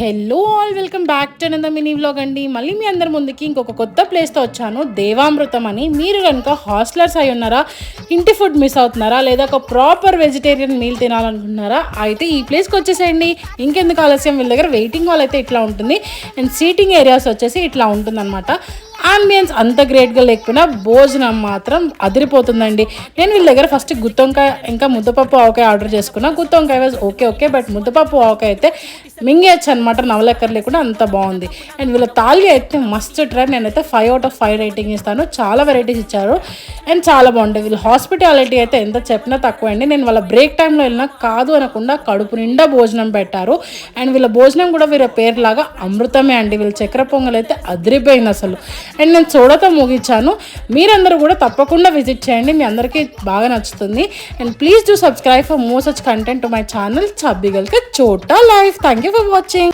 Hello all welcome back to another mini vlog అండి. మళ్ళీ మీ అందరి ముందుకి ఇంకొక కొత్త ప్లేస్తో వచ్చాను, దేవామృతం అని. మీరు కనుక హాస్టలర్స్ అయి ఉన్నారా, ఇంటి ఫుడ్ మిస్ అవుతున్నారా, లేదా ఒక ప్రాపర్ వెజిటేరియన్ మీల్ తినాలనుకుంటున్నారా, అయితే ఈ ప్లేస్కి వచ్చేసేయండి. ఇంకెందుకు ఆలస్యం, వీళ్ళ దగ్గర వెయిటింగ్ హాల్ అయితే ఇట్లా ఉంటుంది అండ్ సీటింగ్ ఏరియాస్ వచ్చేసి ఇట్లా ఉంటుందన్నమాట. ఆంబియన్స్ అంత గ్రేట్గా లేకపోయినా భోజనం మాత్రం అదిరిపోతుందండి. నేను వీళ్ళ దగ్గర ఫస్ట్ గుత్తొంకాయ ఇంకా ముద్దపప్పు ఆవకాయ ఆర్డర్ చేసుకున్నా. గుత్తొంకాయ వాజ్ ఓకే బట్ ముద్దపప్పు ఆవకాయ అయితే మింగేయచ్చు అనమాట, నవలెక్కర్ లేకుండా, అంత బాగుంది. అండ్ వీళ్ళ తాళి అయితే మస్ట్ ట్రై. నేనైతే 5/5 రేటింగ్ ఇస్తాను. చాలా వెరైటీస్ ఇచ్చారు అండ్ చాలా బాగుంటాయి. వీళ్ళ హాస్పిటాలిటీ అయితే ఎంత చెప్పినా తక్కువ అండి. నేను వాళ్ళ బ్రేక్ టైంలో వెళ్ళినా కాదు అనకుండా కడుపు నిండా భోజనం పెట్టారు. అండ్ వీళ్ళ భోజనం కూడా వీళ్ళ పేరులాగా అమృతమే అండి. వీళ్ళ చక్కెర పొంగల్ అయితే అదిరిపోయింది అసలు. అండ్ నేను చూడతో ముగించాను. మీరందరూ కూడా తప్పకుండా విజిట్ చేయండి, మీ అందరికీ బాగా నచ్చుతుంది. And please do subscribe for more such content to my channel చబ్బిగల్కి చోటా life. Thank you for watching.